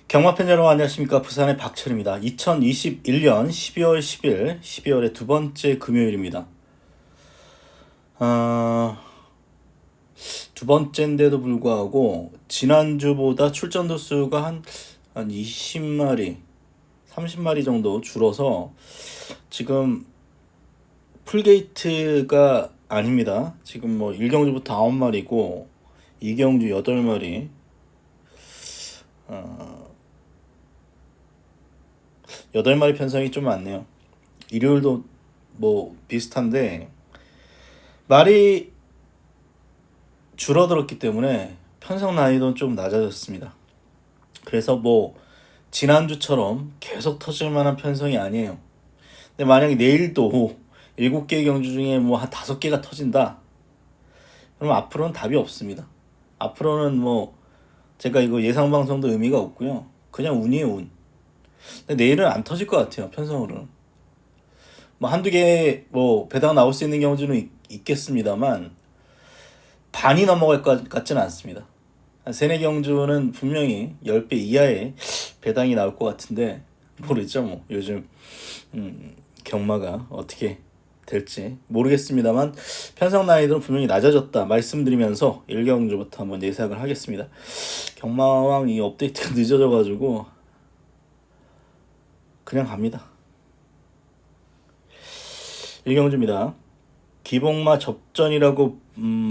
경마팬 여러분 안녕하십니까. 부산의 박철입니다. 2021년 12월 10일 12월의 두 번째 금요일입니다. 두 번째인데도 불구하고 지난주보다 출전도 수가 한 20마리 30마리 정도 줄어서 지금 풀게이트가 아닙니다. 지금 뭐 1경주부터 9마리고 2경주 8마리 8마리 편성이 좀 많네요. 일요일도 뭐 비슷한데 말이 줄어들었기 때문에 편성 난이도는 좀 낮아졌습니다. 그래서 뭐 지난주처럼 계속 터질 만한 편성이 아니에요. 근데 만약에 내일도 7개의 경주 중에 뭐 한 5개가 터진다, 그럼 앞으로는 답이 없습니다. 앞으로는 뭐 제가 이거 예상 방송도 의미가 없고요. 그냥 운이에요, 운. 근데 내일은 안 터질 것 같아요, 편성으로는. 뭐 한두 개 뭐 배당 나올 수 있는 경우는 있겠습니다만 반이 넘어갈 것 같지는 않습니다. 한 세네 경주는 분명히 10배 이하의 배당이 나올 것 같은데 모르죠. 뭐 요즘 경마가 어떻게 될지 모르겠습니다만 편성 난이도는 분명히 낮아졌다 말씀드리면서 1경주부터 한번 예상을 하겠습니다. 경마왕 이 업데이트가 늦어져가지고 그냥 갑니다. 1경주입니다. 기복마 접전이라고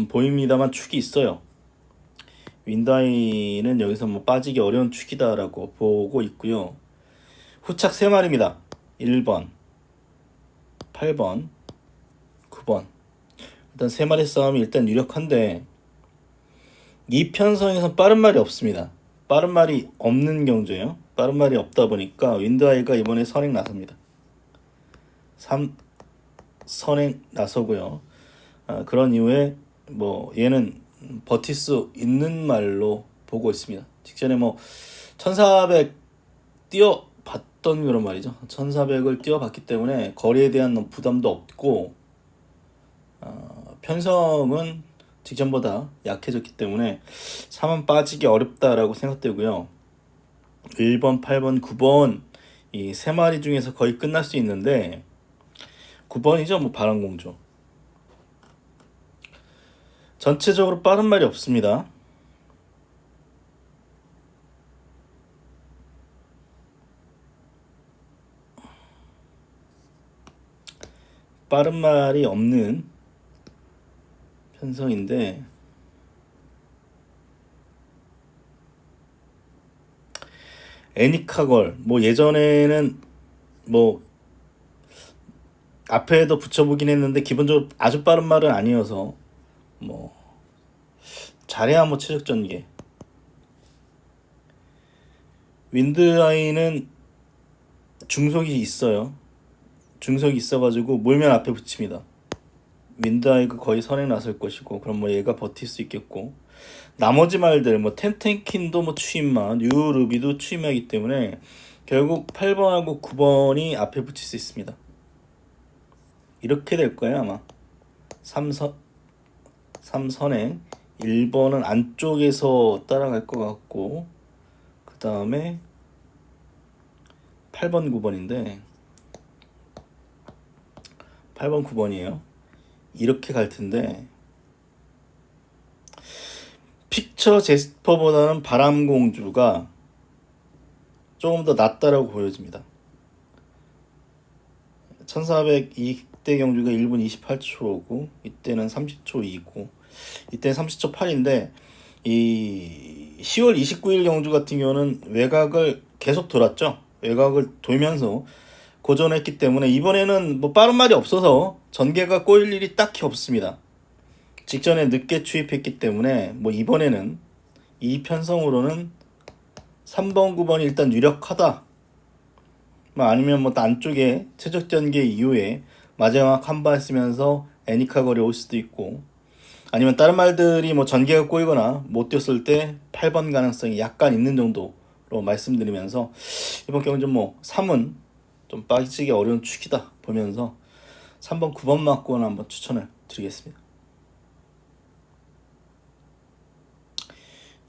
보입니다만 축이 있어요. 윈다이는 여기서 뭐 빠지기 어려운 축이다라고 보고 있고요. 후착 3마리입니다. 1번, 8번, 9번. 일단 3마리 싸움이 일단 유력한데 이 편성에서 빠른 말이 없습니다. 빠른 말이 없는 경주예요. 빠른 말이 없다 보니까 윈드아이가 이번에 선행 나섭니다. 3 선행 나서고요. 그런 이후에 뭐 얘는 버틸 수 있는 말로 보고 있습니다. 직전에 뭐 1400 뛰어봤던 그런 말이죠. 1400을 뛰어봤기 때문에 거리에 대한 부담도 없고 편성은 직전보다 약해졌기 때문에 3은 빠지기 어렵다라고 생각되고요. 1번, 8번, 9번 이 세 마리 중에서 거의 끝날 수 있는데 9번이죠. 뭐 바람공주. 전체적으로 빠른 말이 없습니다. 빠른 말이 없는 편성인데 애니카걸 뭐 예전에는 뭐 앞에도 붙여보긴 했는데 기본적으로 아주 빠른 말은 아니어서 뭐 잘해야 뭐 최적 전개. 윈드아이는 중속이 있어요. 중속이 있어가지고 몰면 앞에 붙입니다. 윈드아이가 거의 선행 나설 것이고 그럼 뭐 얘가 버틸 수 있겠고 나머지 말들 뭐 텐텐킨도 뭐 추임마, 뉴루비도 추임마이기 때문에 결국 8번하고 9번이 앞에 붙일 수 있습니다. 이렇게 될 거예요 아마. 3선행 1번은 안쪽에서 따라갈 것 같고 그 다음에 8번 9번인데 8번 9번이에요. 이렇게 갈 텐데 픽처 제스퍼보다는 바람공주가 조금 더 낫다라고 보여집니다. 1400 이때 경주가 1분 28초고 이때는 30초 2고 이때는 30초 8인데 이 10월 29일 경주 같은 경우는 외곽을 계속 돌았죠. 외곽을 돌면서 고전했기 때문에 이번에는 뭐 빠른 말이 없어서 전개가 꼬일 일이 딱히 없습니다. 직전에 늦게 추입했기 때문에 뭐 이번에는 이 편성으로는 3번 9번이 일단 유력하다. 뭐 아니면 뭐 안쪽에 최적 전개 이후에 마지막 한 발 쓰면서 애니카 거리 올 수도 있고 아니면 다른 말들이 뭐 전개가 꼬이거나 못 뛰었을 때 8번 가능성이 약간 있는 정도로 말씀드리면서 이번 경우는 뭐 3은 좀 빠지기 어려운 축이다 보면서 3번 9번 맞고는 한번 추천을 드리겠습니다.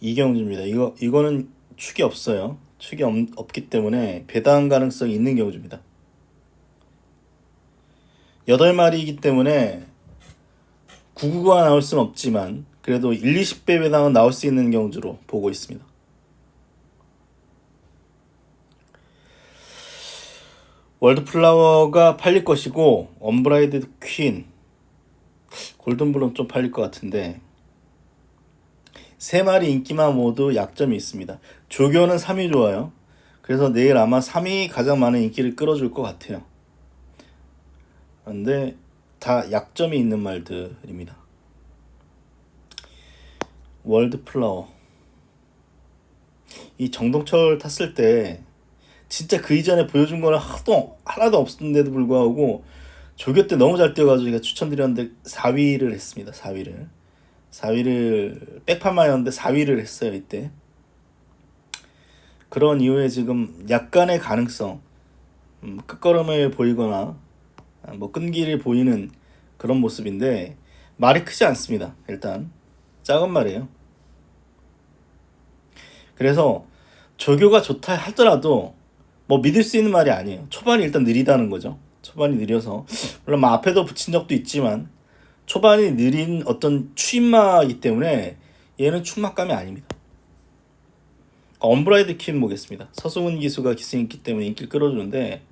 이경주입니다. 이거는 축이 없어요. 축이 없기 때문에 배당 가능성이 있는 경주입니다. 8마리이기 때문에 999가 나올 수는 없지만 그래도 1, 20배 배당은 나올 수 있는 경주로 보고 있습니다. 월드플라워가 팔릴 것이고 언브라이드 퀸, 골든블럼 좀 팔릴 것 같은데 3마리 인기만 모두 약점이 있습니다. 조교는 3위 좋아요. 그래서 내일 아마 3위 가장 많은 인기를 끌어줄 것 같아요. 그런데 다 약점이 있는 말들입니다. 월드플라워, 이 정동철 탔을 때 진짜 그 이전에 보여준 거는 하나도 없었는데도 불구하고 조교 때 너무 잘 뛰어가지고 제가 추천드렸는데 4위를 했습니다. 4위를 백판만이었는데 4위를 했어요. 이때 그런 이후에 지금 약간의 가능성, 끝걸음을 보이거나 뭐 끈기를 보이는 그런 모습인데 말이 크지 않습니다. 일단 작은 말이에요. 그래서 조교가 좋다 하더라도 뭐 믿을 수 있는 말이 아니에요. 초반이 일단 느리다는 거죠. 초반이 느려서 물론 뭐 앞에도 붙인 적도 있지만 초반이 느린 어떤 추임마이기 때문에 얘는 충막감이 아닙니다. 언브라이드 퀸 보겠습니다. 서승훈 기수가 기승이 있기 때문에 인기를 끌어주는데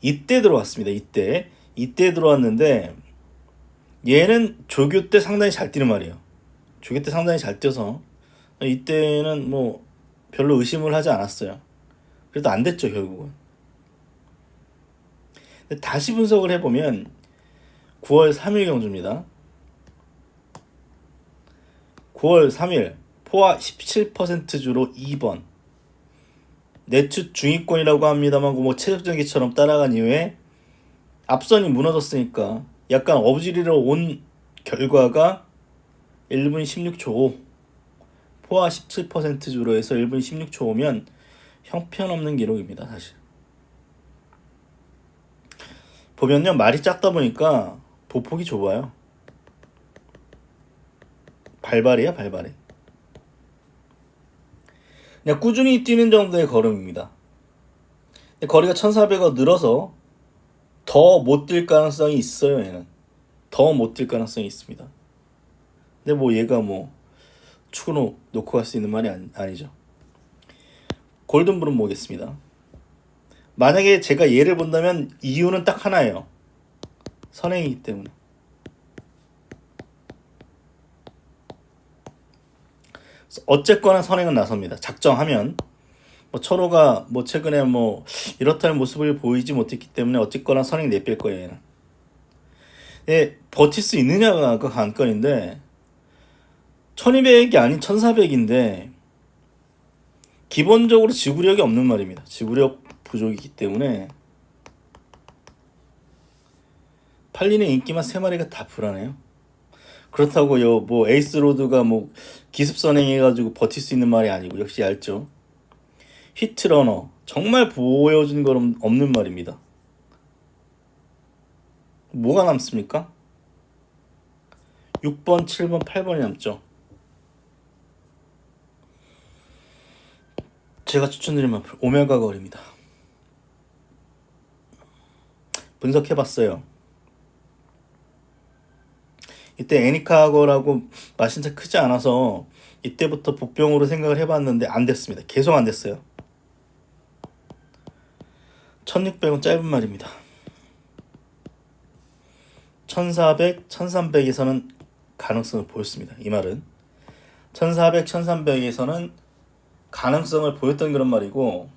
이때 들어왔습니다. 이때 들어왔는데 얘는 조교 때 상당히 잘 뛰는 말이에요. 조교 때 상당히 잘 뛰어서 이때는 뭐 별로 의심을 하지 않았어요. 그래도 안 됐죠 결국은. 근데 다시 분석을 해보면 9월 3일 경주입니다. 9월 3일 포화 17%주로 2번, 내추 중위권이라고 합니다만 뭐 최적전기처럼 따라간 이후에 앞선이 무너졌으니까 약간 어부지리로 온 결과가 1분 16초 5, 포화 17%주로 해서 1분 16초 5면 형편없는 기록입니다. 사실 보면요, 말이 작다 보니까 보폭이 좁아요. 발발이야 발발이. 그냥 꾸준히 뛰는 정도의 걸음입니다. 거리가 1400가 늘어서 더 못 뛸 가능성이 있어요. 얘는 더 못 뛸 가능성이 있습니다. 근데 뭐 얘가 뭐 축으로 놓고 갈 수 있는 말이 아니죠. 골든브룸 보겠습니다. 만약에 제가 얘를 본다면 이유는 딱 하나예요. 선행이기 때문에. 어쨌거나 선행은 나섭니다. 작정하면. 뭐 철호가 뭐 최근에 뭐 이렇다는 모습을 보이지 못했기 때문에 어쨌거나 선행 내뺄 거예요. 얘는. 예, 버틸 수 있느냐가 그 관건인데 1200이 아닌 1400인데 기본적으로 지구력이 없는 말입니다. 지구력 부족이기 때문에 팔리는 인기만 3마리가 다 불안해요. 그렇다고요 뭐 에이스 로드가 뭐 기습 선행해가지고 버틸 수 있는 말이 아니고 역시 얇죠. 히트러너 정말 보여준 건 없는 말입니다. 뭐가 남습니까? 6번, 7번, 8번이 남죠. 제가 추천드린 마플 오메가 걸입니다. 분석해봤어요. 이때 애니카거라고 맛이 진짜 크지 않아서 이때부터 복병으로 생각을 해봤는데 안 됐습니다. 계속 안 됐어요. 1600은 짧은 말입니다. 1400, 1300에서는 가능성을 보였습니다. 이 말은 1400, 1300에서는 가능성을 보였던 그런 말이고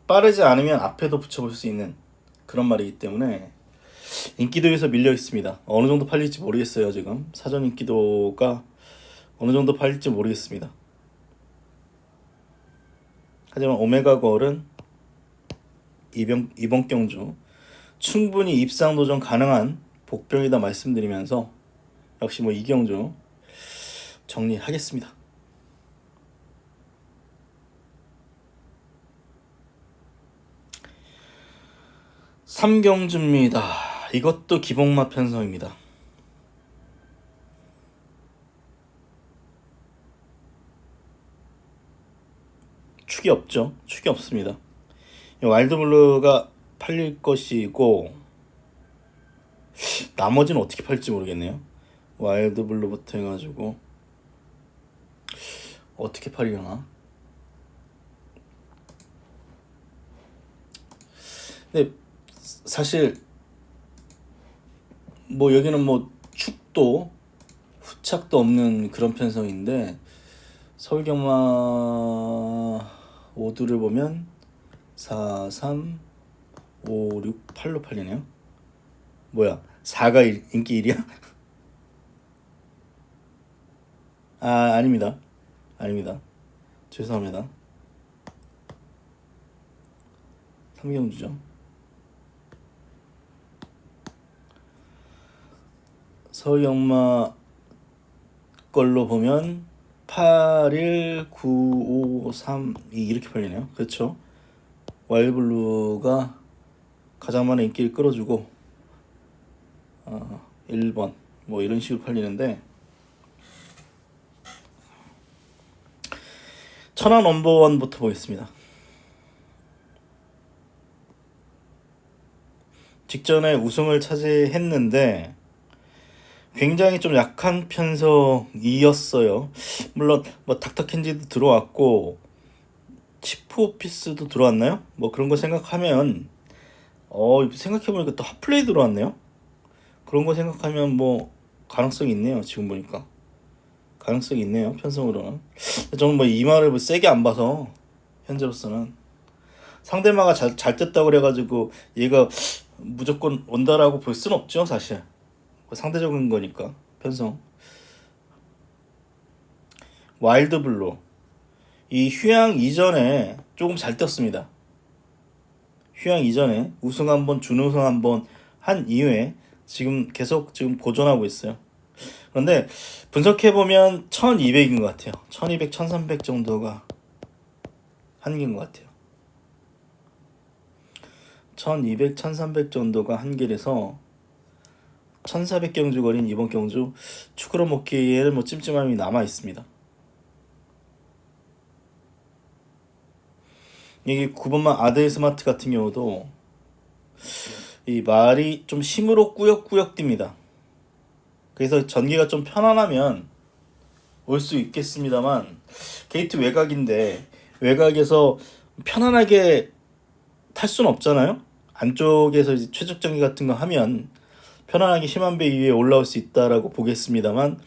빠르지 않으면 앞에도 붙여볼 수 있는 그런 말이기 때문에 인기도에서 밀려 있습니다. 어느 정도 팔릴지 모르겠어요. 지금 사전 인기도가 어느 정도 팔릴지 모르겠습니다. 하지만 오메가 걸은 이번 경주 충분히 입상 도전 가능한 복병이다 말씀드리면서 역시 뭐 이 경주 정리하겠습니다. 3경주입니다. 이것도 기복마 편성입니다. 축이 없죠. 축이 없습니다. 와일드블루가 팔릴 것이고 나머지는 어떻게 팔지 모르겠네요. 와일드블루부터 해가지고 어떻게 팔리려나. 근데 사실 뭐 여기는 뭐 축도 후착도 없는 그런 편성인데 서울경마 오두를 보면 4, 3, 5, 6, 8로 팔리네요. 뭐야, 4가 인기 1이야? 아닙니다. 아닙니다. 죄송합니다. 3경주죠. 서울경마 걸로 보면 8, 1, 9, 5, 3, 2 이렇게 팔리네요. 그렇죠. 와일드블루가 가장 많은 인기를 끌어주고 1번 뭐 이런 식으로 팔리는데, 천안 넘버원부터 보겠습니다. 직전에 우승을 차지했는데 굉장히 좀 약한 편성이었어요. 물론 뭐 닥터캔디도 들어왔고 치프오피스도 들어왔나요? 뭐 그런 거 생각하면 생각해보니까 또 핫플레이 들어왔네요. 그런 거 생각하면 뭐 가능성이 있네요. 지금 보니까 가능성이 있네요. 편성으로는. 저는 뭐 이 말을 뭐 세게 안 봐서 현재로서는 상대마가 잘 떴다고 그래가지고 얘가 무조건 온다라고 볼 수는 없죠. 사실 상대적인 거니까. 편성 와일드블루 이 휴양 이전에 조금 잘 떴습니다. 휴양 이전에 우승 한번 준우승 한번 한 이후에 지금 계속 지금 보존하고 있어요. 그런데 분석해보면 1200인 것 같아요. 1200, 1300 정도가 한계인 것 같아요. 1200, 1300 정도가 한계라서 1400 경주 거린 이번 경주 축으로 먹기에는 뭐 찜찜함이 남아 있습니다. 이게 9번만 아들 스마트 같은 경우도 이 말이 좀 힘으로 꾸역꾸역 뜁니다. 그래서 전개가 좀 편안하면 올 수 있겠습니다만 게이트 외곽인데 외곽에서 편안하게 탈 수는 없잖아요. 안쪽에서 이제 최적 전개 같은 거 하면 편안하게 힘한 배 위에 올라올 수 있다라고 보겠습니다만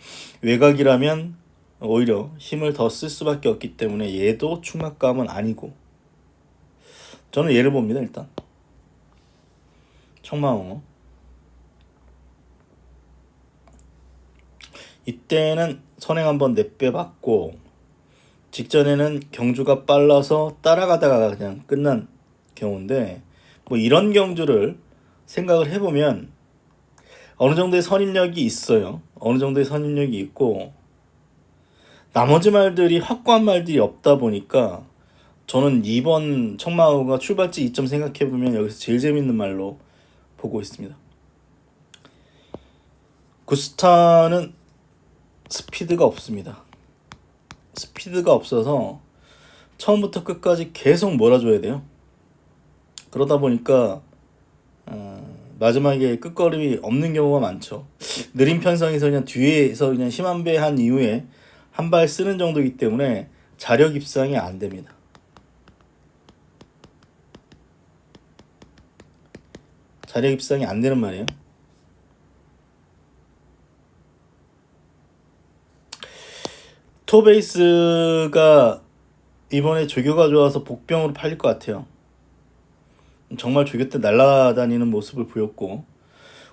외곽이라면 오히려 힘을 더 쓸 수밖에 없기 때문에 얘도 충막감은 아니고 저는 얘를 봅니다. 일단 청마홍어 이때는 선행 한번 내빼봤고 직전에는 경주가 빨라서 따라가다가 그냥 끝난 경우인데 뭐 이런 경주를 생각을 해보면 어느 정도의 선임력이 있어요. 어느 정도의 선임력이 있고 나머지 말들이 확고한 말들이 없다 보니까 저는 이번 청마호가 출발지 2점 생각해보면 여기서 제일 재밌는 말로 보고 있습니다. 구스타는 스피드가 없습니다. 스피드가 없어서 처음부터 끝까지 계속 몰아줘야 돼요. 그러다 보니까 마지막에 끝걸음이 없는 경우가 많죠. 느린 편성에서 그냥 뒤에서 그냥 심한 배 한 이후에 한 발 쓰는 정도이기 때문에 자력 입상이 안 됩니다. 자력 입상이 안 되는 말이에요. 토베이스가 이번에 조교가 좋아서 복병으로 팔릴 것 같아요. 정말 조교 때 날아다니는 모습을 보였고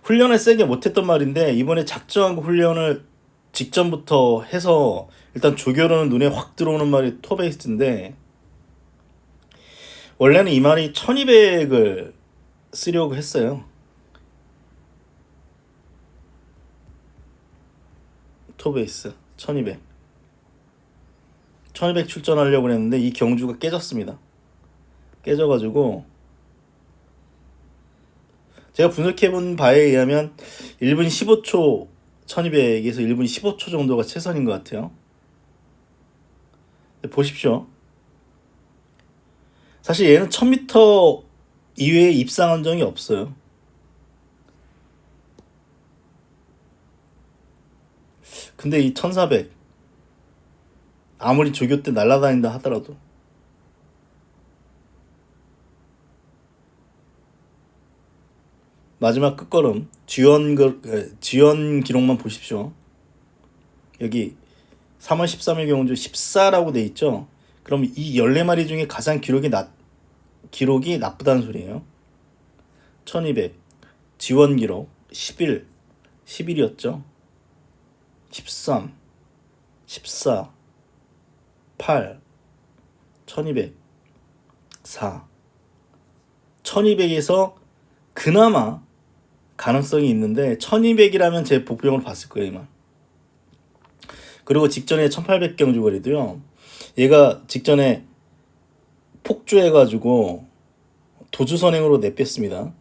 훈련을 세게 못했던 말인데 이번에 작정하고 훈련을 직전부터 해서 일단 조교로는 눈에 확 들어오는 말이 토베이스인데 원래는 이 말이 1200을 쓰려고 했어요. 토베이스 1200 출전하려고 했는데 이 경주가 깨졌습니다. 깨져가지고 제가 분석해본 바에 의하면 1분 15초 1200에서 1분 15초 정도가 최선인 것 같아요. 보십시오. 사실 얘는 1000m 이외에 입상한 적이 없어요. 근데 이 1400 아무리 조교 때 날아다닌다 하더라도 마지막 끝걸음 지연 기록만 보십시오. 여기 3월 13일 경주 14라고 돼 있죠. 그럼 이 14마리 중에 가장 기록이 나쁘다는 소리예요. 1200 지원 기록 11이었죠. 13 14 8 1200 4 1200에서 그나마 가능성이 있는데 1200이라면 제 복병을 봤을 거예요. 이만. 그리고 직전에 1800 경주거리도요. 얘가 직전에 폭주해가지고 도주 선행으로 내뺐습니다.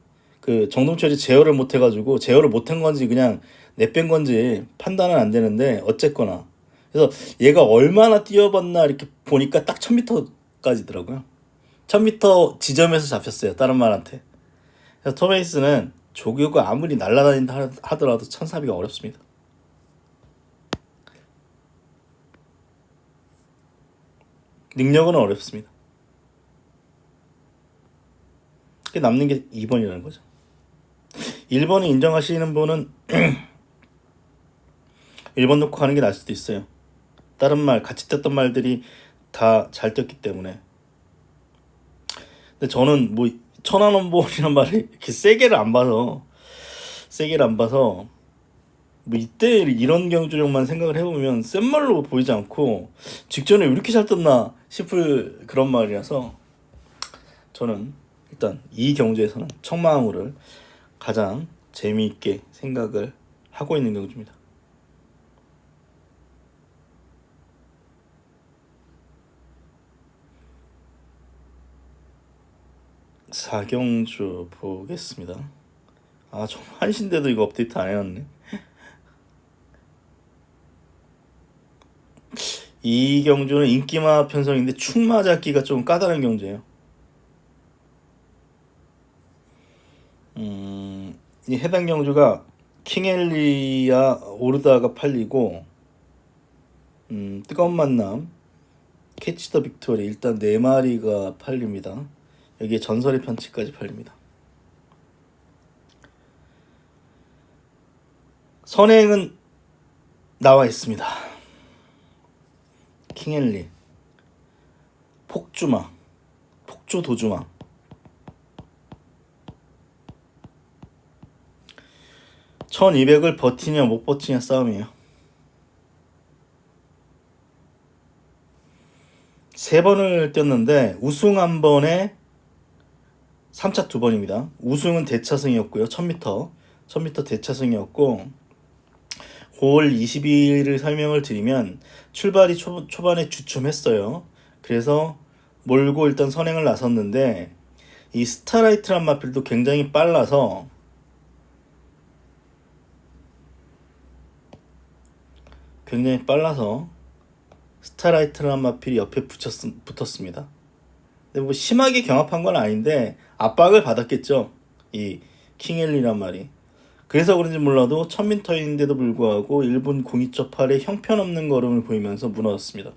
그 정동철이 제어를 못해가지고 제어를 못한 건지 그냥 내뺀 건지 판단은 안 되는데 어쨌거나 그래서 얘가 얼마나 뛰어봤나 이렇게 보니까 딱 1000m까지더라고요. 1000m 지점에서 잡혔어요. 다른 말한테. 그래서 토메이스는 조교가 아무리 날아다닌다 하더라도 1400이 어렵습니다. 능력은 어렵습니다. 남는 게 2번이라는 거죠. 1번을 인정하시는 분은 1번 놓고 가는 게 나을 수도 있어요. 다른 말, 같이 뛰었던 말들이 다 잘 뛰었기 때문에. 근데 저는 뭐 천안원본이란 말을 이렇게 세게를 안 봐서 뭐 이때 이런 경주력만 생각을 해보면 센 말로 보이지 않고 직전에 왜 이렇게 잘 떴나 싶을 그런 말이라서 저는 일단 이 경주에서는 청마항우를 가장 재미있게 생각을 하고 있는 경주입니다. 4경주 보겠습니다. 아, 좀 한신데도 이거 업데이트 안 해놨네. 이 경주는 인기마 편성인데 축마 잡기가 좀 까다로운 경주예요. 이 해당 경주가 킹엘리아 오르다가 팔리고 뜨거운 만남 캐치 더 빅토리 일단 4마리가 팔립니다. 여기에 전설의 편치까지 팔립니다. 선행은 나와 있습니다. 킹엘리 폭주 도주마 1200을 버티냐 못 버티냐 싸움이에요. 3번을 뛰었는데 우승 1번에 3차 2번입니다. 우승은 대차승이었고요. 1000m 대차승이었고 5월 22일을 설명을 드리면 출발이 초반에 주춤했어요. 그래서 몰고 일단 선행을 나섰는데 이 스타라이트란 마필도 굉장히 빨라서 스타라이트란 마필이 옆에 붙었습니다. 근데 뭐 심하게 경합한 건 아닌데 압박을 받았겠죠. 이 킹엘리란 말이. 그래서 그런지 몰라도 1000m인데도 불구하고 1분 02.8의 형편없는 걸음을 보이면서 무너졌습니다.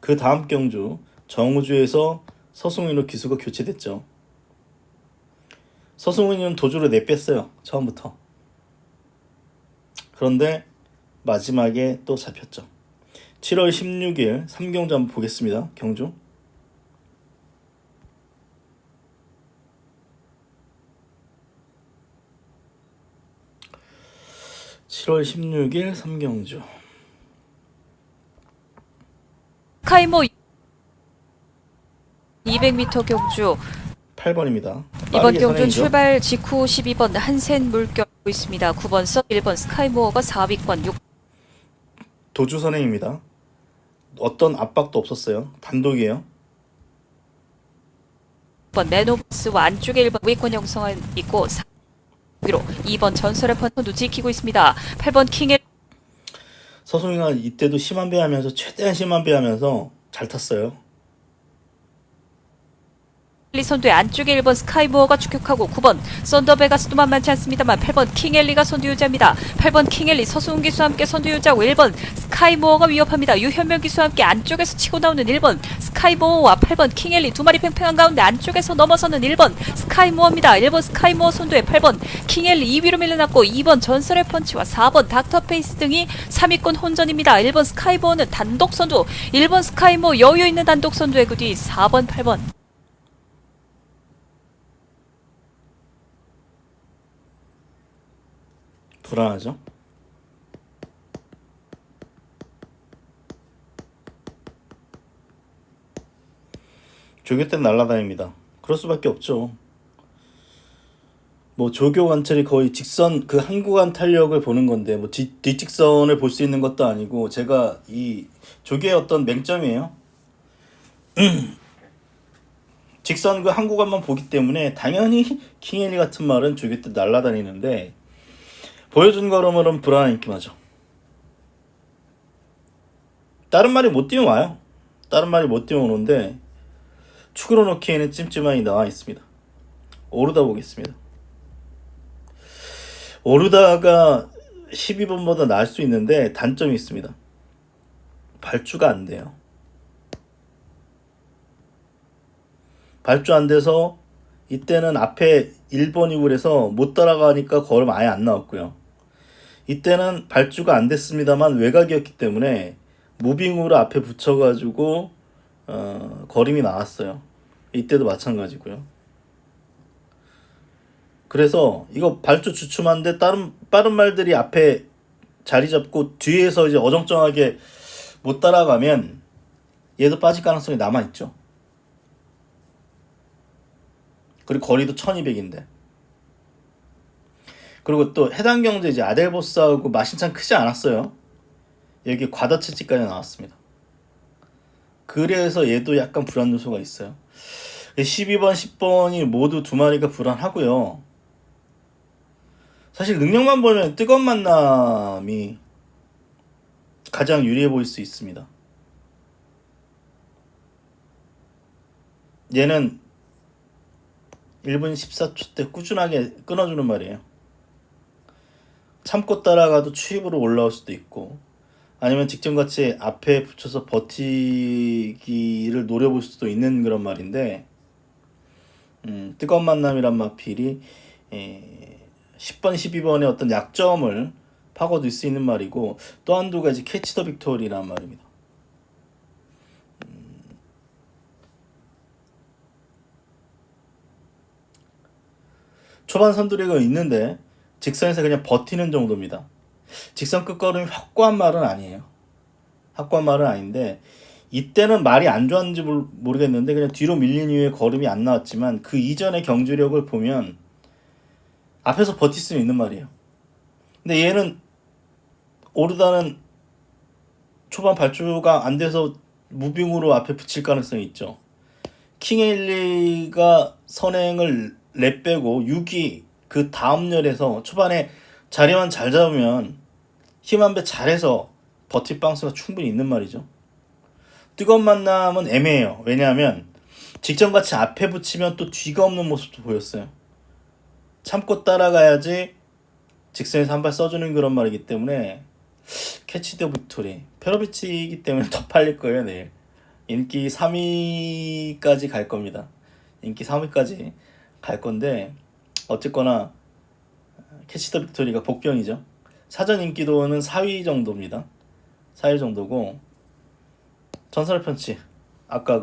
그 다음 경주 정우주에서 서승훈으로 기수가 교체됐죠. 서승훈이는 도주를 내뺐어요. 처음부터. 그런데 마지막에 또 잡혔죠. 7월 16일 3경주 한번 보겠습니다. 경주. (7월 16일) 3경주 카이모 200m 경주 8번입니다. 이번 경주는 출발 직후 12번 한센 물결 있습니다. 9번 서 1번 스카이모어가 4위권 6 도주 선행입니다. 어떤 압박도 없었어요. 단독이에요. 6번 매노버스와 안쪽에 1번 위권 형성을 있고 4위로 2번 전설의 펀터도 지키고 있습니다. 8번 킹의 서승이가 이때도 심한 배하면서 최대한 심한 배하면서 잘 탔어요. 리 선두의 안쪽에 1번 스카이모어가 추격하고 9번 썬더베가스도 만만치 않습니다만 8번 킹엘리가 선두 유지합니다. 8번 킹엘리 서수훈 기수와 함께 선두 유지하고 1번 스카이모어가 위협합니다. 유현명 기수와 함께 안쪽에서 치고 나오는 1번 스카이모어와 8번 킹엘리 두 마리 팽팽한 가운데 안쪽에서 넘어서는 1번 스카이모어입니다. 1번 스카이모어 선두에 8번 킹엘리 2위로 밀려났고 2번 전설의 펀치와 4번 닥터페이스 등이 3위권 혼전입니다. 1번 스카이모어는 단독 선두 1번 스카이모어 여유 있는 단독 선두의 그 뒤 4번 8번 불안하죠? 조교 때 날아다닙니다. 그럴 수밖에 없죠. 뭐 조교 관찰이 거의 직선 그 한 구간 탄력을 보는 건데 뭐 뒷직선을 볼 수 있는 것도 아니고 제가 이 조교의 어떤 맹점이에요. 직선 그 한 구간만 보기 때문에 당연히 킹앤리 같은 말은 조교 때 날아다니는데 보여준 걸음으로는 불안한 인기마죠. 다른 말이 못 뛰어와요. 다른 말이 못 뛰어오는데 축으로 넣기에는 찜찜하게 나와 있습니다. 오르다 보겠습니다. 오르다가 12번보다 나을 수 있는데 단점이 있습니다. 발주가 안 돼요. 발주 안 돼서 이때는 앞에 1번이고 그래서 못 따라가니까 걸음 아예 안 나왔고요. 이때는 발주가 안 됐습니다만 외곽이었기 때문에 무빙으로 앞에 붙여가지고 걸음이 나왔어요. 이때도 마찬가지고요. 그래서 이거 발주 주춤한데 빠른 말들이 앞에 자리 잡고 뒤에서 이제 어정쩡하게 못 따라가면 얘도 빠질 가능성이 남아있죠. 그리고 거리도 1200인데. 그리고 또 해당 경제 이제 아델보스하고 마신찬 크지 않았어요. 여기 과다채찍까지 나왔습니다. 그래서 얘도 약간 불안 요소가 있어요. 12번, 10번이 모두 두 마리가 불안하고요. 사실 능력만 보면 뜨거운 만남이 가장 유리해 보일 수 있습니다. 얘는 1분 14초 때 꾸준하게 끊어주는 말이에요. 참고 따라가도 추입으로 올라올 수도 있고 아니면 직전같이 앞에 붙여서 버티기를 노려볼 수도 있는 그런 말인데 뜨거운 만남이란 마필이 10번, 12번의 어떤 약점을 파고들 수 있는 말이고 또 한두 가지 캐치 더 빅토리란 말입니다. 초반 선두리가 있는데 직선에서 그냥 버티는 정도입니다. 직선 끝걸음이 확고한 말은 아니에요. 확고한 말은 아닌데 이때는 말이 안 좋았는지 모르겠는데 그냥 뒤로 밀린 이후에 걸음이 안 나왔지만 그 이전의 경주력을 보면 앞에서 버틸 수는 있는 말이에요. 근데 얘는 오르다는 초반 발주가 안 돼서 무빙으로 앞에 붙일 가능성이 있죠. 킹에일리가 선행을 랩 빼고 6위 그 다음 열에서 초반에 자리만 잘 잡으면 힘 한 배 잘해서 버틸 방수가 충분히 있는 말이죠. 뜨거운 만남은 애매해요. 왜냐하면 직전같이 앞에 붙이면 또 뒤가 없는 모습도 보였어요. 참고 따라가야지 직선에서 한 발 써주는 그런 말이기 때문에 캐치 더 빅토리 페로비치이기 때문에 더 팔릴 거예요. 내일 인기 3위까지 갈 겁니다. 인기 3위까지 갈 건데 어쨌거나 캐치 더 빅토리가 복병이죠. 사전 인기도는 4위 정도입니다. 4위 정도고 전설의 펀치 아까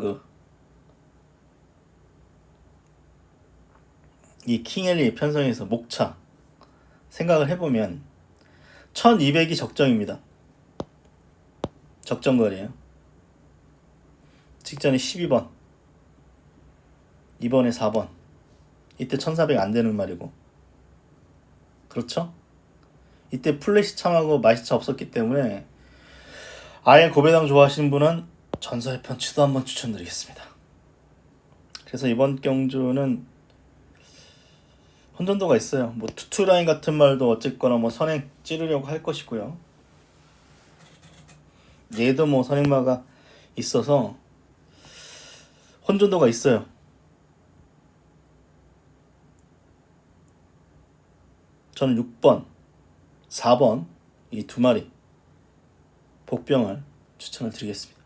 이 킹엘리 편성에서 목차 생각을 해보면 1200이 적정입니다. 적정거리에요. 직전에 12번 이번에 4번 이때 1400 안되는 말이고 그렇죠? 이때 플래시 참하고 마시차 없었기 때문에 아예 고배당 좋아하시는 분은 전설의 펀치도 한번 추천드리겠습니다. 그래서 이번 경주는 혼돈도가 있어요. 뭐 투투라인 같은 말도 어쨌거나 뭐 선행 찌르려고 할 것이고요. 얘도 뭐 선행마가 있어서 혼돈도가 있어요. 저는 6번, 4번 이 두 마리 복병을 추천을 드리겠습니다.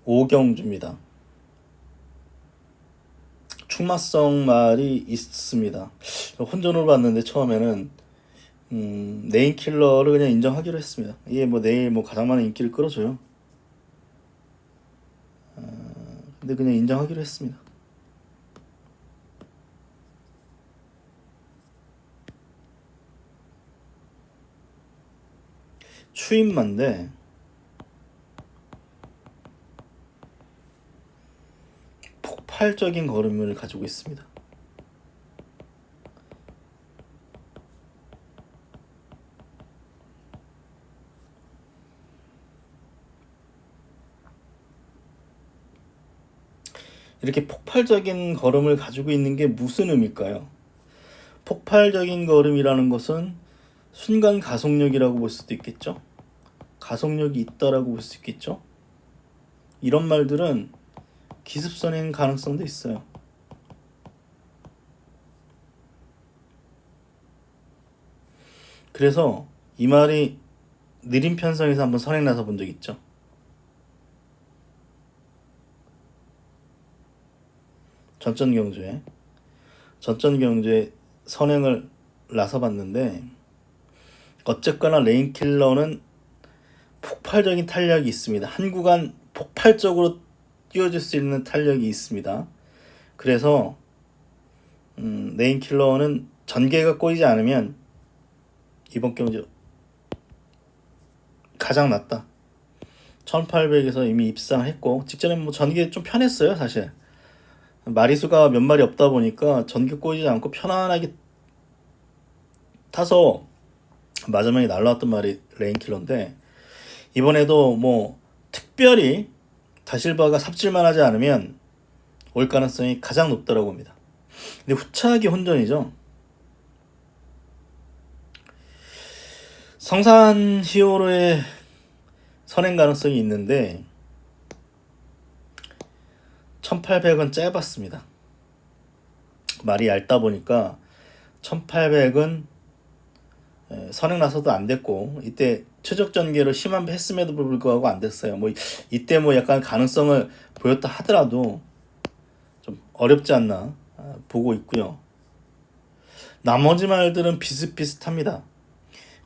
오경주입니다. 충마성 말이 있습니다. 혼전으로 봤는데 처음에는 네임킬러를 그냥 인정하기로 했습니다. 이게 뭐 내일 뭐 가장 많은 인기를 끌어줘요. 근데 그냥 인정하기로 했습니다. 추임만데 폭발적인 걸음을 가지고 있습니다. 이렇게 폭발적인 걸음을 가지고 있는 게 무슨 의미일까요? 폭발적인 걸음이라는 것은 순간 가속력이라고 볼 수도 있겠죠? 가속력이 있다라고 볼 수 있겠죠? 이런 말들은 기습선행 가능성도 있어요. 그래서 이 말이 느린 편성에서 한번 선행 나서 본 적 있죠? 전전경주에 선행을 나서 봤는데 어쨌거나 레인킬러는 폭발적인 탄력이 있습니다. 한 구간 폭발적으로 뛰어줄 수 있는 탄력이 있습니다. 그래서 레인킬러는 전개가 꼬이지 않으면 이번 경주 가장 낫다. 1800에서 이미 입상했고 직전에 뭐 전개 좀 편했어요. 사실 마리수가 몇 마리 없다 보니까 전개 꼬이지 않고 편안하게 타서 마지막에 날라왔던 말이 레인킬러인데 이번에도 뭐 특별히 다실바가 삽질만 하지 않으면 올 가능성이 가장 높다고 봅니다. 근데 후차하기 혼전이죠. 성산 히어로의 선행 가능성이 있는데 1800은 짧았습니다. 말이 얇다 보니까 1800은 선행 나서도 안 됐고 이때 최적 전개로 심한 했음에도 불구하고 안 됐어요. 뭐 이때 뭐 약간 가능성을 보였다 하더라도 좀 어렵지 않나 보고 있고요. 나머지 말들은 비슷비슷합니다.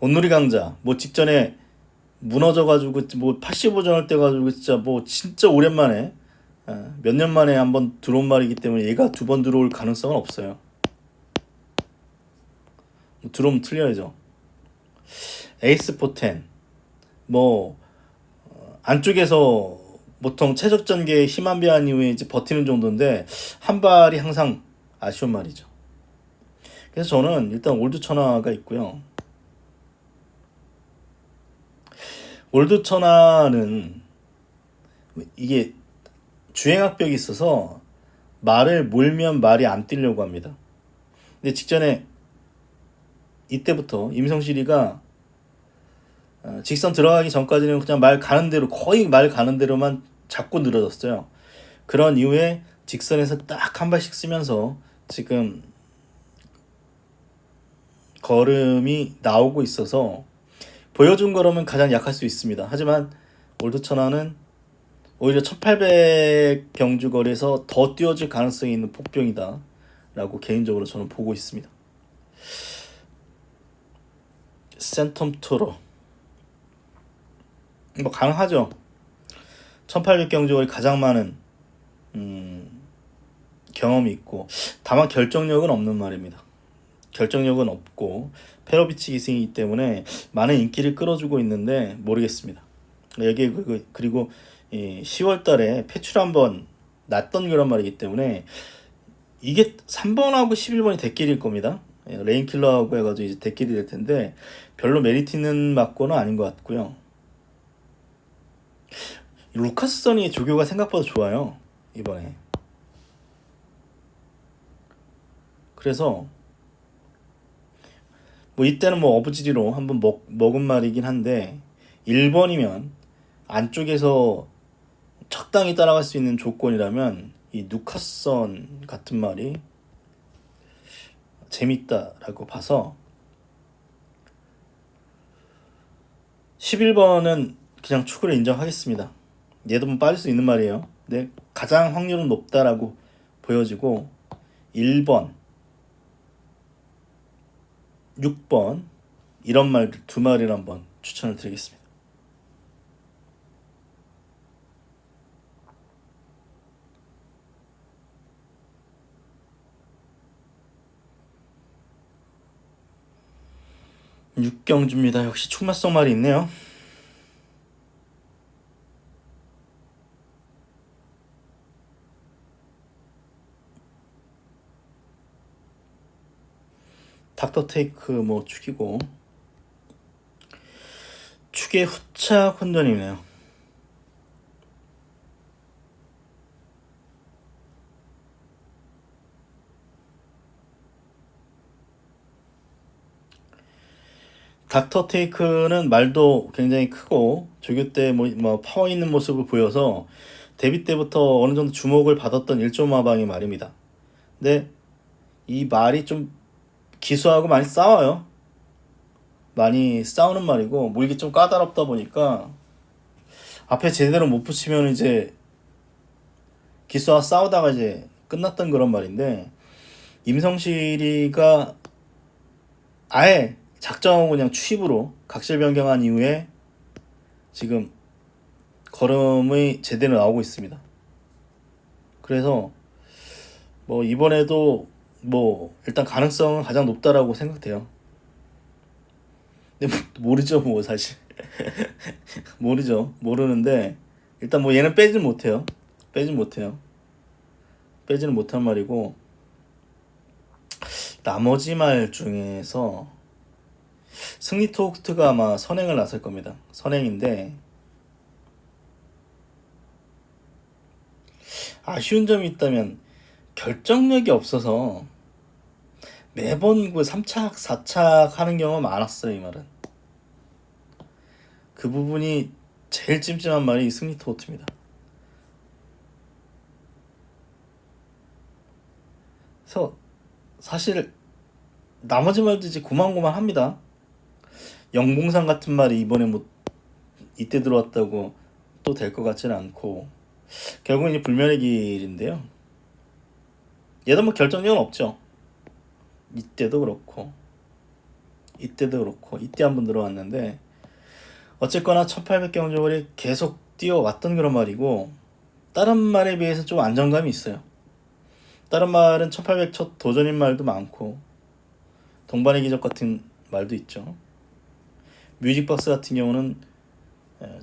온누리 강자 뭐 직전에 무너져가지고 뭐 85전을 떼가지고 진짜 오랜만에 몇 년 만에 한번 들어온 말이기 때문에 얘가 두 번 들어올 가능성은 없어요. 들어오면 틀려야죠. 에이스 포텐 뭐 안쪽에서 보통 최적 전개에 힘안 배한 이후에 이제 버티는 정도인데 한 발이 항상 아쉬운 말이죠. 그래서 저는 일단 올드 천하가 있고요. 올드 천하는 이게 주행압벽이 있어서 말을 몰면 말이 안 뛰려고 합니다. 근데 직전에 이때부터 임성실이가 직선 들어가기 전까지는 그냥 말 가는 대로 거의 말 가는 대로만 자꾸 늘어졌어요. 그런 이후에 직선에서 딱 한 발씩 쓰면서 지금 걸음이 나오고 있어서 보여준 걸음은 가장 약할 수 있습니다. 하지만 올드 천하는 오히려 1800 경주 거리에서 더 뛰어질 가능성이 있는 폭병이다 라고 개인적으로 저는 보고 있습니다. 센텀 투로 뭐 가능하죠. 1800 경주 거리 가장 많은 경험이 있고 다만 결정력은 없는 말입니다. 결정력은 없고 페로비치 기승이기 때문에 많은 인기를 끌어주고 있는데 모르겠습니다. 여기 그리고 10월달에 패출 한번 났던 그런 말이기 때문에 이게 3번하고 11번이 대끼리일 겁니다. 레인킬러하고 해가지고 이제 대끼리 될 텐데 별로 메리트 있는 맞고는 아닌 것 같고요. 루카스선이 조교가 생각보다 좋아요 이번에. 그래서 뭐 이때는 뭐 어부지리로 한번 먹은 말이긴 한데 1번이면 안쪽에서 적당히 따라갈 수 있는 조건이라면 이 누카선 같은 말이 재밌다라고 봐서 11번은 그냥 축으로 인정하겠습니다. 얘도 뭐 빠질 수 있는 말이에요. 근데 가장 확률은 높다라고 보여지고 1번, 6번 이런 말 두 마리를 한번 추천을 드리겠습니다. 육경주입니다. 역시 충마성 말이 있네요. 닥터 테이크 뭐 축이고 축의 후착 혼돈이네요. 닥터 테이크는 말도 굉장히 크고 조교 때 뭐 파워 있는 모습을 보여서 데뷔 때부터 어느 정도 주목을 받았던 일조마방의 말입니다. 근데 이 말이 좀 기수하고 많이 싸워요. 많이 싸우는 말이고 물기 좀 까다롭다 보니까 앞에 제대로 못 붙이면 이제 기수와 싸우다가 이제 끝났던 그런 말인데 임성실이가 아예 작정하고 그냥 취입으로 각질 변경한 이후에 지금 걸음이 제대로 나오고 있습니다. 그래서 뭐 이번에도 뭐 일단 가능성은 가장 높다라고 생각돼요. 근데 모르죠 뭐 사실 모르죠 모르는데 일단 뭐 얘는 빼진 못해요. 빼지는 못한 말이고 나머지 말 중에서 승리 토스트가 아마 선행을 나설 겁니다. 선행인데 아쉬운 점이 있다면 결정력이 없어서 매번 그 3착, 4착 하는 경우가 많았어요. 이 말은 그 부분이 제일 찜찜한 말이 승리 토스트입니다. 그래서 사실 나머지 말도 이제 고만고만합니다. 영봉산 같은 말이 이번에 뭐 이때 들어왔다고 또 될 것 같지는 않고 결국은 이제 불멸의 길인데요. 얘도 뭐 결정력은 없죠. 이때도 그렇고 이때 한번 들어왔는데 어쨌거나 1800경주월이 계속 뛰어왔던 그런 말이고 다른 말에 비해서 좀 안정감이 있어요. 다른 말은 1800 첫 도전인 말도 많고 동반의 기적 같은 말도 있죠. 뮤직박스 같은 경우는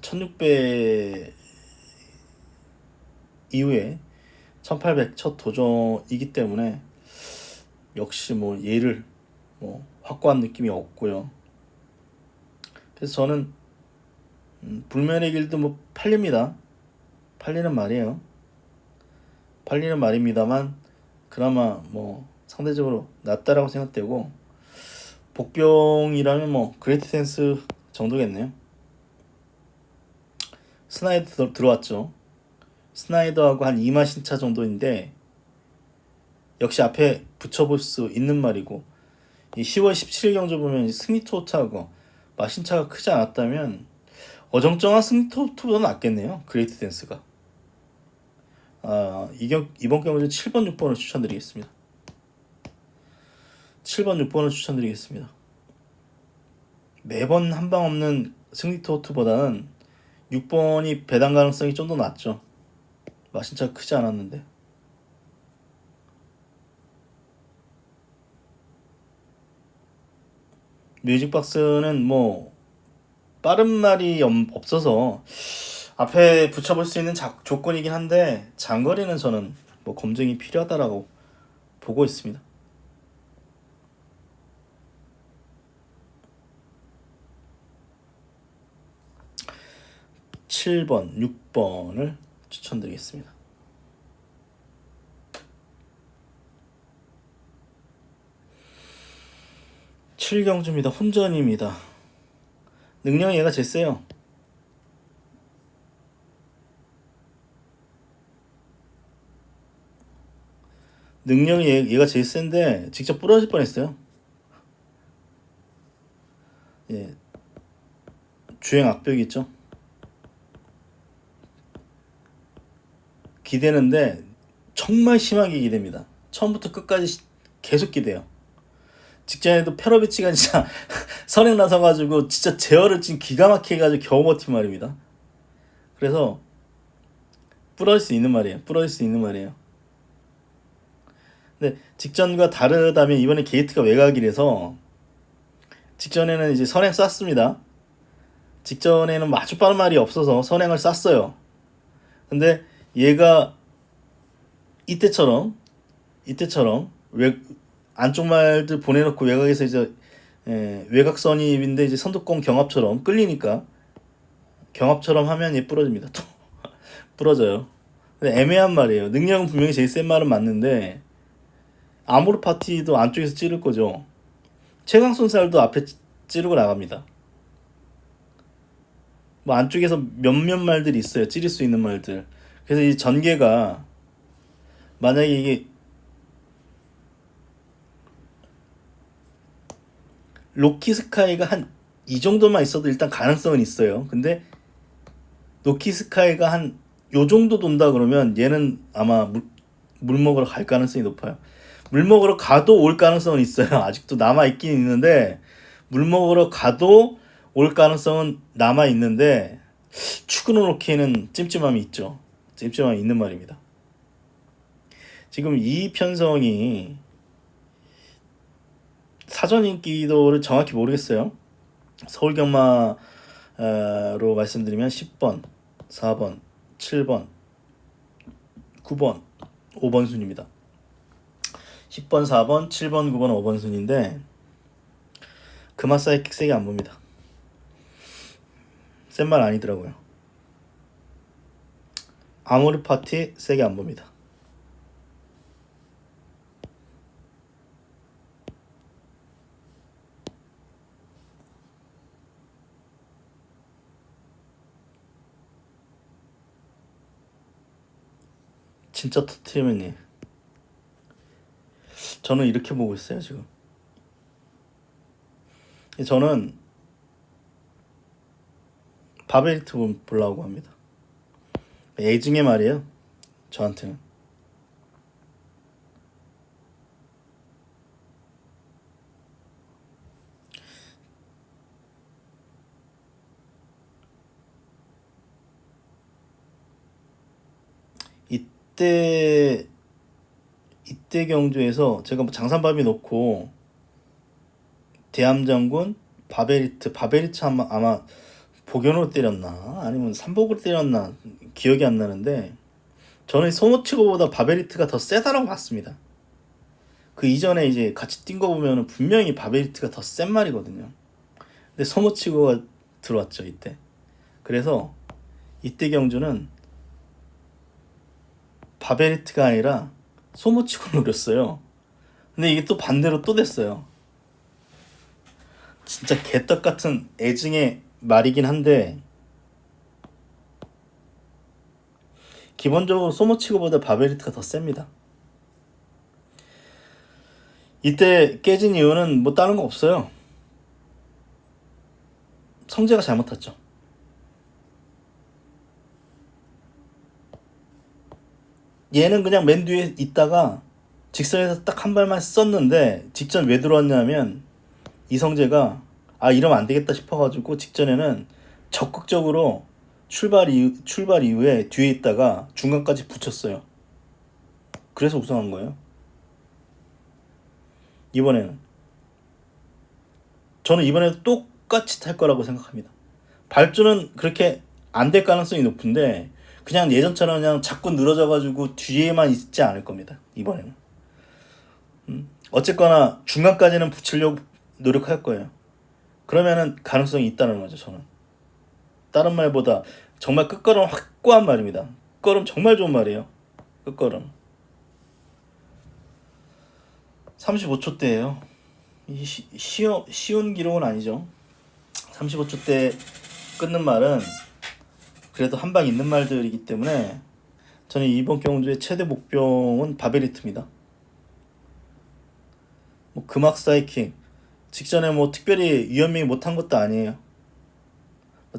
1600 이후에 1800 첫 도전이기 때문에 역시 뭐 얘를 뭐 확고한 느낌이 없고요. 그래서 저는 불면의 길도 뭐 팔립니다. 팔리는 말입니다만 그나마 뭐 상대적으로 낫다라고 생각되고 복병이라면 뭐 그레이트 센스 정도겠네요. 스나이더 들어왔죠. 스나이더하고 한 2만 신차 정도인데 역시 앞에 붙여볼 수 있는 말이고 이 10월 17일 경주 보면 승리토트하고 마신차가 크지 않았다면 어정쩡한 승리토트보다 낫겠네요. 그레이트 댄스가. 이번 경주 7번 6번을 추천드리겠습니다. 7번 6번을 추천드리겠습니다. 매번 한 방 없는 승리토트보다는 6번이 배당 가능성이 좀 더 낮죠. 마신차가 크지 않았는데. 뮤직박스는 뭐 빠른 말이 없어서 앞에 붙여볼 수 있는 조건이긴 한데 장거리는 저는 뭐 검증이 필요하다라고 보고 있습니다. 7번, 6번을 추천드리겠습니다. 7경주입니다. 혼전입니다. 능력이 얘가 제일 세요. 능력이 얘가 제일 센데 직접 부러질 뻔했어요. 예, 주행 악벽이 있죠. 기대는데 정말 심하게 기대입니다. 처음부터 끝까지 계속 기대요. 직전에도 페로비치가 진짜 선행 나서가지고 진짜 제어를 지금 기가 막히게 해가지고 겨우 버틴 말입니다. 그래서 부러질 수 있는 말이에요. 부러질 수 있는 말이에요. 근데 직전과 다르다면 이번에 게이트가 외곽이라서 직전에는 이제 선행 쐈습니다. 직전에는 아주 빠른 말이 없어서 선행을 쐈어요. 근데 얘가 이때처럼 안쪽 말들 보내놓고 외곽에서 이제 외곽 선입인데 이제 선두권 경합처럼 끌리니까 경합처럼 하면 얘 부러집니다. 또 부러져요. 근데 애매한 말이에요. 능력은 분명히 제일 센 말은 맞는데 아모르 파티도 안쪽에서 찌를 거죠. 최강손살도 앞에 찌르고 나갑니다. 뭐 안쪽에서 몇몇 말들이 있어요. 찌를 수 있는 말들. 그래서 이 전개가 만약에 이게 로키 스카이가 한 이 정도만 있어도 일단 가능성은 있어요. 근데 로키 스카이가 한 요 정도 돈다 그러면 얘는 아마 물 먹으러 갈 가능성이 높아요. 물 먹으러 가도 올 가능성은 있어요. 아직도 남아 있긴 있는데 물 먹으러 가도 올 가능성은 남아 있는데 추그노로키는 찜찜함이 있죠. 찜찜함이 있는 말입니다. 지금 이 편성이 사전 인기도를 정확히 모르겠어요. 서울 경마로 말씀드리면 10번, 4번, 7번, 9번, 5번 순입니다. 10번, 4번, 7번, 9번, 5번 순인데 금화 사이킥 세게 안 봅니다. 센 말 아니더라고요. 아모르 파티 세게 안 봅니다. 진짜 터트리면 저는 이렇게 보고 있어요. 지금 저는 바베리트 보려고 합니다. 애증의 말이에요. 저한테는. 이때 경주에서 제가 뭐 장산바비 놓고 대함장군 바베리트 아마 복연으로 때렸나 아니면 삼복으로 때렸나 기억이 안 나는데 저는 소모치고보다 바베리트가 더 세다라고 봤습니다. 그 이전에 이제 같이 뛴 거 보면 분명히 바베리트가 더 센 말이거든요. 근데 소모치고가 들어왔죠 이때. 그래서 이때 경주는 바베리트가 아니라 소모치고 노렸어요. 근데 이게 또 반대로 또 됐어요. 진짜 개떡 같은 애증의 말이긴 한데 기본적으로 소모치고보다 바베리트가 더 셉니다. 이때 깨진 이유는 뭐 다른 거 없어요. 성재가 잘못 탔죠. 얘는 그냥 맨 뒤에 있다가 직선에서 딱 한 발만 썼는데 직전 왜 들어왔냐면 이성재가 이러면 안 되겠다 싶어가지고 직전에는 적극적으로 출발 이후에 뒤에 있다가 중간까지 붙였어요. 그래서 우승한 거예요. 저는 이번에도 똑같이 탈 거라고 생각합니다. 발주는 그렇게 안 될 가능성이 높은데 그냥 예전처럼 그냥 자꾸 늘어져가지고 뒤에만 있지 않을 겁니다. 이번에는. 어쨌거나 중간까지는 붙이려고 노력할 거예요. 그러면은 가능성이 있다는 거죠. 저는 다른 말보다 정말 끝걸음 확고한 말입니다. 끝걸음 정말 좋은 말이에요. 끝걸음 35초대예요. 쉬운 기록은 아니죠. 35초 때 끊는 말은 그래도 한 방 있는 말들이기 때문에 저는 이번 경주의 최대 목표는 바베리트입니다. 뭐 금악 사이킹 직전에 뭐 특별히 유현명이 못한 것도 아니에요.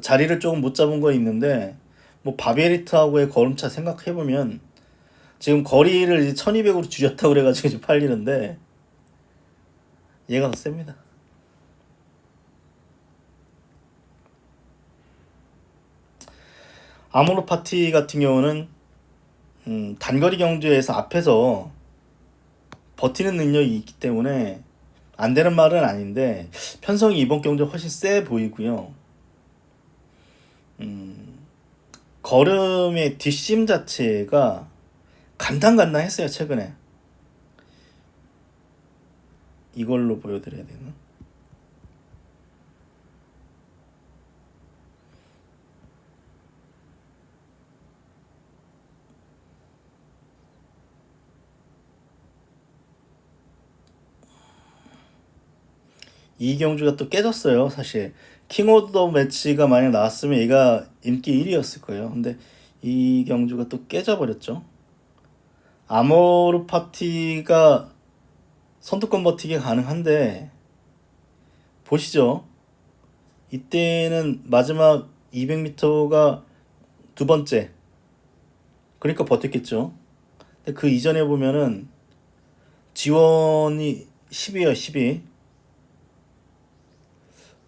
자리를 조금 못 잡은 거 있는데 뭐 바베리트하고의 걸음차 생각해보면 지금 거리를 1200으로 줄였다고 그래가지고 지금 팔리는데 얘가 더 셉니다. 아모르 파티 같은 경우는 단거리 경주에서 앞에서 버티는 능력이 있기 때문에 안 되는 말은 아닌데 편성이 이번 경주 훨씬 세 보이고요. 걸음의 뒷심 자체가 간당간당했어요 최근에. 이걸로 보여드려야 되나? 이 경주가 또 깨졌어요 사실. 킹 오브 더 매치가 만약 나왔으면 얘가 인기 1위였을 거예요. 근데 이 경주가 또 깨져버렸죠. 아모르 파티가 선두권 버티기 가능한데 보시죠. 이때는 마지막 200m가 두 번째. 그러니까 버텼겠죠. 근데 그 이전에 보면은 지원이 10위야 10위.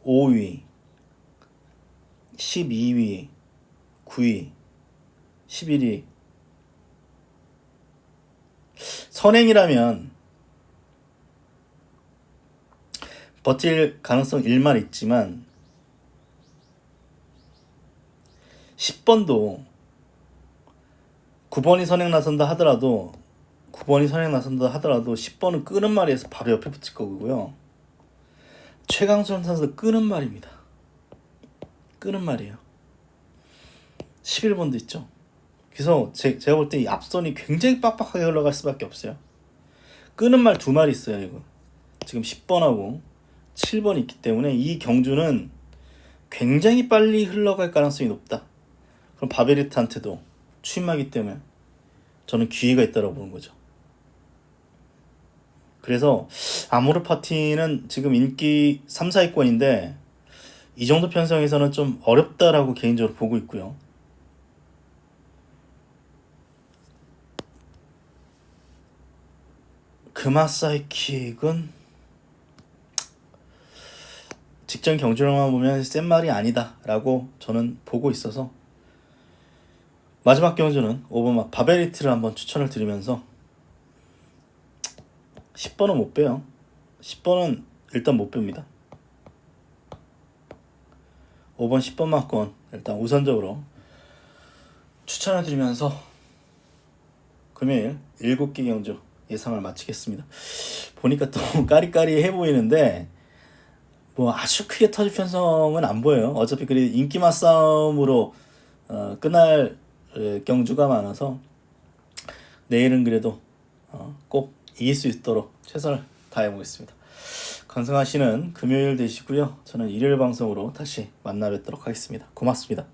5위, 12위, 9위, 11위. 선행이라면 버틸 가능성 1만 있지만 10번도 9번이 선행 나선다 하더라도 10번은 끄는 말이에서 바로 옆에 붙일 거고요. 최강선 선수 끄는 말입니다. 끄는 말이에요. 11번도 있죠. 그래서 제가 볼 때 이 앞선이 굉장히 빡빡하게 흘러갈 수밖에 없어요. 끄는 말 두 마리 있어요. 이거 지금 10번하고 7번이 있기 때문에 이 경주는 굉장히 빨리 흘러갈 가능성이 높다. 그럼 바베리트한테도 추임하기 때문에 저는 기회가 있다고 보는 거죠. 그래서 아모르 파티는 지금 인기 3, 4위권인데 이 정도 편성에서는 좀 어렵다라고 개인적으로 보고 있고요. 금화사이킥은 직전 경주력만 보면 센 말이 아니다 라고 저는 보고 있어서 마지막 경주는 5번 바베리트를 한번 추천을 드리면서 10번은 못 빼요. 10번은 일단 못 뺍니다. 5번 10번 막건 일단 우선적으로 추천을 드리면서 금요일 7개 경주 예상을 마치겠습니다. 보니까 또 까리까리해 보이는데 뭐 아주 크게 터질 편성은 안 보여요. 어차피 그래 인기만 싸움으로 끝날 경주가 많아서 내일은 그래도 꼭 이길 수 있도록 최선을 다해보겠습니다. 건승하시는 금요일 되시고요. 저는 일요일 방송으로 다시 만나 뵙도록 하겠습니다. 고맙습니다.